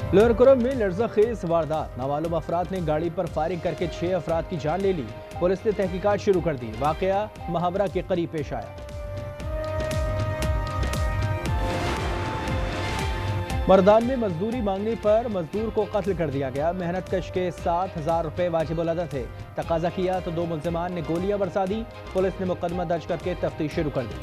लोहरकुरम में लर्ज़ाखेज वारदात, नामालूम अफराद ने गाड़ी पर फायरिंग करके 6 अफराद की जान ले ली। पुलिस ने तहकीकात शुरू कर दी। वाकया महावरा के करीब पेश आया। मर्दान में मजदूरी मांगने पर मजदूर को कत्ल कर दिया गया। मेहनत कश के 7,000 रुपए वाजिबुल अदा थे। तकाजा किया तो 2 मुल्जिमान ने गोलियां बरसा दी। पुलिस ने मुकदमा दर्ज करके तफ्तीश शुरू कर दी।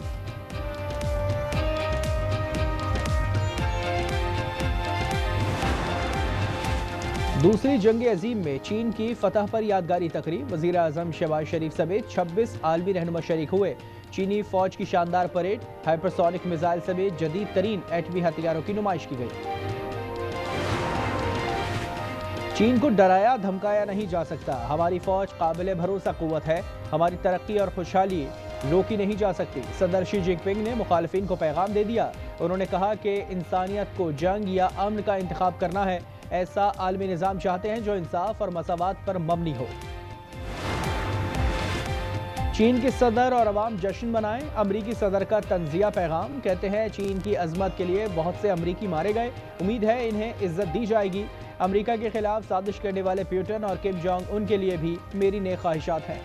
दूसरी जंग अजीम में चीन की फतह पर यादगारी तकरीब। वजीर आजम शहबाज शरीफ समेत 26 आलमी रहनुमा शरीक हुए। चीनी फौज की शानदार परेड, हाइपरसोनिक मिसाइल समेत जदीद तरीन एटमी हथियारों की नुमाइश की गई। चीन को डराया धमकाया नहीं जा सकता। हमारी फौज काबिल भरोसा कुव्वत है। हमारी तरक्की और खुशहाली रोकी नहीं जा सकती। सदर शी जिनपिंग ने मुखालिफिन को पैगाम दे दिया। उन्होंने कहा कि इंसानियत को जंग या अमन का इंतखाब करना है। ऐसा आलमी निज़ाम चाहते हैं जो इंसाफ और मसावात पर मबनी हो। चीन के सदर और अवाम जश्न मनाएं। अमरीकी सदर का तंजिया पैगाम, कहते हैं चीन की अजमत के लिए बहुत से अमरीकी मारे गए। उम्मीद है इन्हें इज्जत दी जाएगी। अमरीका के खिलाफ साजिश करने वाले प्यूटन और किम जोंग उन के लिए भी मेरी नेक ख्वाहिशात हैं।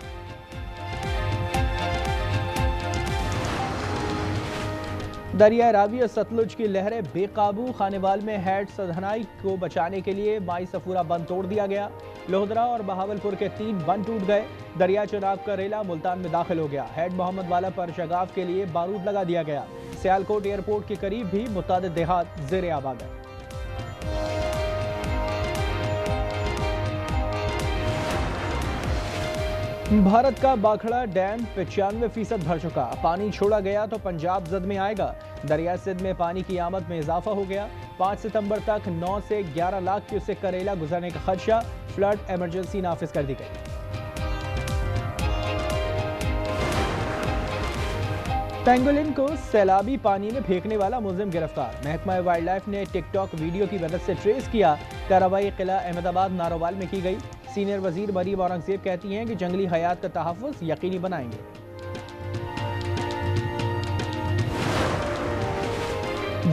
दरिया रावी और सतलुज की लहरें बेकाबू। खानेवाल में हैड सधनाई को बचाने के लिए माई सफूरा बंद तोड़ दिया गया। लोहदरा और बहावलपुर के 3 बंद टूट गए। दरिया चुनाव का रेला मुल्तान में दाखिल हो गया। हैड मोहम्मद वाला पर शगाफ के लिए बारूद लगा दिया गया। सियालकोट एयरपोर्ट के करीब भी मुतादिद देहात ज़ेरे आब आ गए। भारत का बाखड़ा डैम 95% भर चुका। पानी छोड़ा गया तो पंजाब जद में आएगा। दरिया सिंध में पानी की आमद में इजाफा हो गया। 5 सितंबर तक 9 से 11 लाख क्यूसेक करेला गुजरने का खदशा। फ्लड इमरजेंसी नाफिज कर दी गई। पेंगोलिन को सैलाबी पानी में फेंकने वाला मुलजिम गिरफ्तार। महकमा वाइल्ड लाइफ ने टिकटॉक वीडियो की मदद से ट्रेस किया। कार्रवाई किला अहमदाबाद नारोवाल में की गई। सीनियर वजीर मरीम औरंगजेब कहती हैं कि जंगली हयात का तहफ़्फ़ुज़ यकीनी बनाएंगे।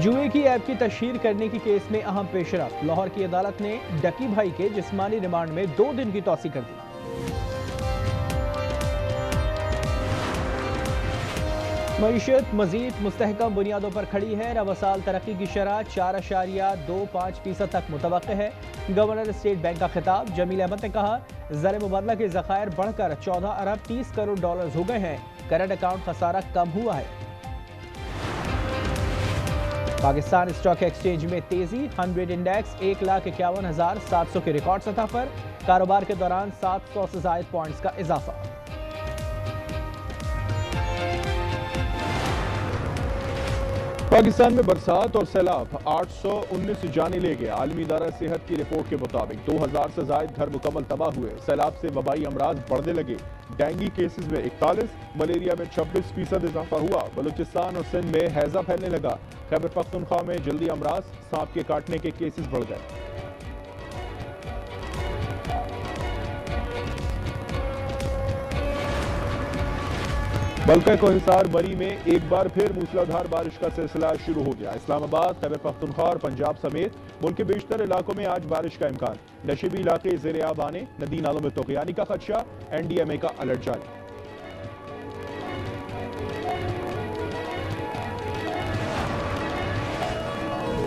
जुए की ऐप की तशहीर करने की केस में अहम पेशरफ। लाहौर की अदालत ने डकी भाई के जिस्मानी रिमांड में 2 दिन की तौसी कर दी। मईशत मजीद मुस्तहकम बुनियादों पर खड़ी है। रवा साल तरक्की की शरह 4.25% तक मुतवक्के है। गवर्नर स्टेट बैंक का खिताब। जमील अहमद ने कहा ज़र मुबादला के ज़खायर बढ़कर 14 अरब 30 करोड़ डॉलर हो गए हैं। करंट अकाउंट खसारा कम हुआ है। पाकिस्तान स्टॉक एक्सचेंज में तेजी। 100 इंडेक्स 1,51,700 के रिकॉर्ड सतह पर। कारोबार के दौरान 700 से ज़ायद पॉइंट्स का इजाफा। पाकिस्तान में बरसात और सैलाब 819 जाने ले गए। आलमी इदारा सेहत की रिपोर्ट के मुताबिक 2000 से ज्यादा घर मुकम्मल तबाह हुए। सैलाब से वबाई अमराज बढ़ने लगे। डेंगू केसेस में 41, मलेरिया में 26% इजाफा हुआ। बलूचिस्तान और सिंध में हैजा फैलने लगा। खैबर पख्तूनख्वा में जल्दी अमराज, सांप के काटने के केसेस बढ़ गए। बल्कि कोहिसार बरी में एक बार फिर मूसलाधार बारिश का सिलसिला शुरू हो गया। इस्लामाबाद, खैबर पख्तूनख्वा और पंजाब समेत मुल्क के बेशतर इलाकों में आज बारिश का इम्कान। नशीबी इलाके ज़ेरे आब आने, नदी नालों में तोक़यानी का खदशा। NDMA का अलर्ट जारी।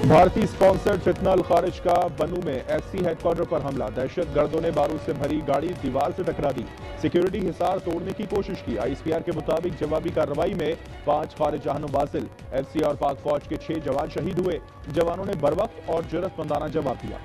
भारतीय स्पॉन्सर्ड फितना अल खारिज का बनू में SC हेडक्वार्टर पर हमला। दहशत गर्दों ने बारूद से भरी गाड़ी दीवार से टकरा दी। सिक्योरिटी हिसार तोड़ने की कोशिश की। ISPR के मुताबिक जवाबी कार्रवाई में 5 खारिजान वासिल, FC और पाक फौज के 6 जवान शहीद हुए। जवानों ने बरवक्त और जुर्रतमंदाना जवाब दिया।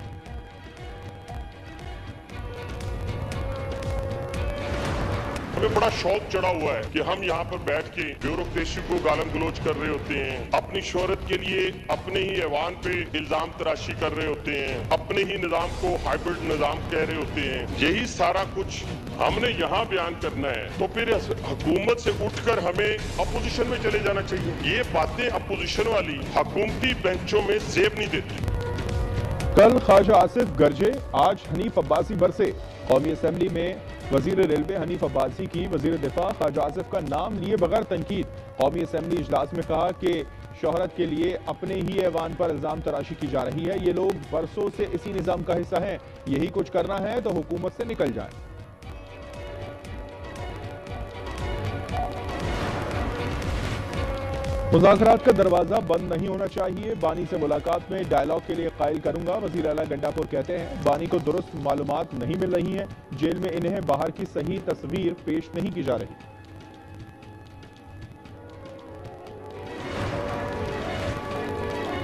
हमें बड़ा शौक चढ़ा हुआ है कि हम यहाँ पर बैठ के ब्यूरोक्रेसी को गालम गलोच कर रहे होते हैं। अपनी शोहरत के लिए अपने ही ऐवान पे इल्जाम तराशी कर रहे होते हैं। अपने ही निजाम को हाइब्रिड निजाम कह रहे होते हैं। यही सारा कुछ हमने यहाँ बयान करना है। तो फिर हुकूमत से उठकर हमें अपोजिशन में चले जाना चाहिए। ये बातें अपोजिशन वाली हुकूमती बेंचों में जेब नहीं देती। कल ख्वाजा आसिफ गरजे, आज हनीफ अब्बासी बरसे। कौमी असम्बली में वजीर रेलवे हनीफ अब्बासी की वजीर दिफा ख्वाजा आसिफ का नाम लिए बगैर तनकीद। कौमी असम्बली इजलास में कहा कि शोहरत के लिए अपने ही ऐवान पर इल्जाम तराशी की जा रही है। ये लोग बरसों से इसी निजाम का हिस्सा हैं। यही कुछ करना है तो हुकूमत से निकल जाए। मुज़ाकरात का दरवाजा बंद नहीं होना चाहिए। बानी से मुलाकात में डायलॉग के लिए कायल करूंगा, वज़ीर आला गंडापुर कहते हैं। बानी को दुरुस्त मालूमात नहीं मिल रही है। जेल में इन्हें बाहर की सही तस्वीर पेश नहीं की जा रही।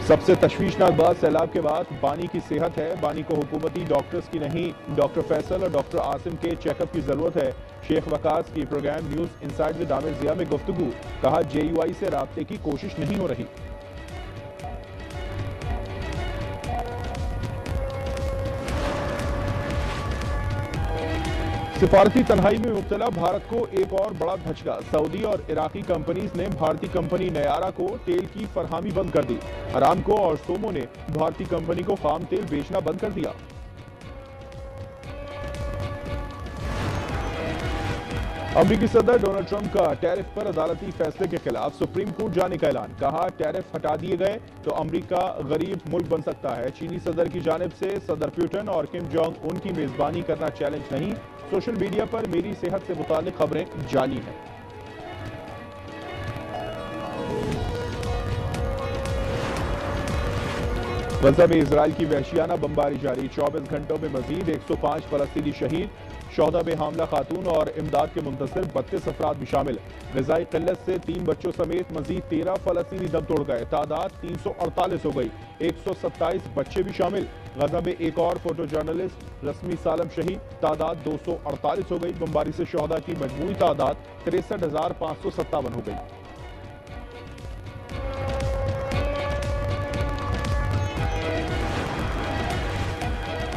सबसे तशवीशनाक बात सैलाब के बाद बानी की सेहत है। बानी को हुकूमती डॉक्टर्स की नहीं, डॉक्टर फैसल और डॉक्टर आसिम के चेकअप की जरूरत है। शेख वकास की programme news inside with Aamir Ziya में गुफ्तगू, कहा JUI से राब्ते की कोशिश नहीं हो रही। सिफारती तन्हाई में मुब्तला भारत को एक और बड़ा धचका। सऊदी और इराकी कंपनीज ने भारतीय कंपनी नयारा को तेल की फरहामी बंद कर दी। अरामको और सोमो ने भारतीय कंपनी को खाम तेल बेचना बंद कर दिया। अमेरिकी सदर डोनाल्ड ट्रंप का टैरिफ पर अदालती फैसले के खिलाफ सुप्रीम कोर्ट जाने का ऐलान, कहा टैरिफ हटा दिए गए तो अमेरिका गरीब मुल्क बन सकता है। चीनी सदर की जानिब से सदर पुतिन और किम जोंग उन की मेजबानी करना चैलेंज नहीं। सोशल मीडिया पर मेरी सेहत से मुतालिक खबरें जाली हैं। गजा में इजराइल की वहशियाना बमबारी जारी। 24 घंटों में मजीद 105 फलस्तीनी शहीद। शोहदा में हामला खातून और इमदाद के मुंतसिर 32 अफराद भी शामिल। ग़िज़ाई क़िल्लत से 3 बच्चों समेत मजीद 13 फलस्तीनी दम तोड़ गए। तादाद 348 हो गई। 127 बच्चे भी शामिल। गजा में एक और फोटो जर्नलिस्ट रस्मी सालम शहीद। तादाद 248 हो गई। बमबारी से शोहदा की मजमूई तादाद 63,557 हो गई।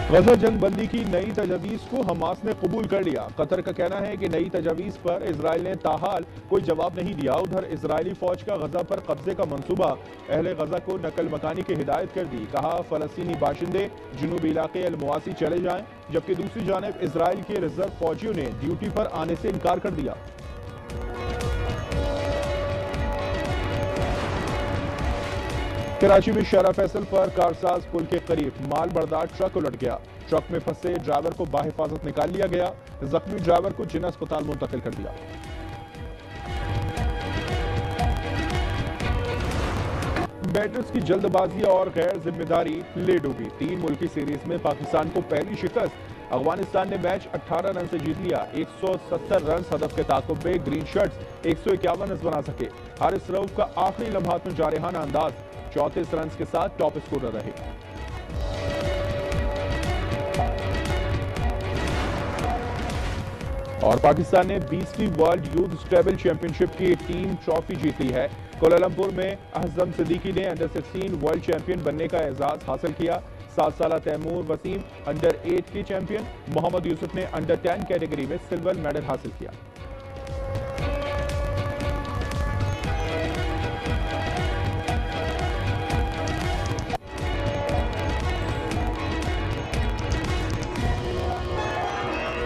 गजा जंग बंदी की नई तजवीज़ को हमास ने कबूल कर लिया। कतर का कहना है कि नई तजवीज़ पर इजराइल ने ताहाल कोई जवाब नहीं दिया। उधर इजरायली फौज का गजा पर कब्जे का मंसूबा, अहले गजा को नकल मकानी की हिदायत कर दी। कहा फलस्तीनी बाशिंदे जनूबी इलाके अल मुआसी चले जाएं। जबकि दूसरी जानिब इजराइल के रिजर्व फौजियों ने ड्यूटी पर आने से इनकार कर दिया। कराची में शारा फैसल पर कारसाज पुल के करीब माल बरदार ट्रक उलट गया। ट्रक में फंसे ड्राइवर को बाहिफाजत निकाल लिया गया। जख्मी ड्राइवर को जिन्ना अस्पताल मुंतकिल कर दिया। बैटर्स की जल्दबाजी और गैर जिम्मेदारी ले डूबी। 3 मुल्की सीरीज में पाकिस्तान को पहली शिकस्त। अफगानिस्तान ने मैच 18 रन से जीत लिया। 170 रन हदफ के ताकुब में ग्रीन शर्ट्स 151 रन बना सके। हारिस रऊफ का आखिरी लम्हात में जारहाना अंदाज, 34 रन के साथ टॉप स्कोरर रहे। और पाकिस्तान ने 20वीं वर्ल्ड यूथ स्क्रैबल चैंपियनशिप की टीम ट्रॉफी जीत ली है। कोलालमपुर में अहजम सिद्दीकी ने अंडर 16 वर्ल्ड चैंपियन बनने का एजाज हासिल किया। 7 साला तैमूर वसीम अंडर 8 के चैंपियन। मोहम्मद यूसुफ ने अंडर 10 कैटेगरी में सिल्वर मेडल हासिल किया।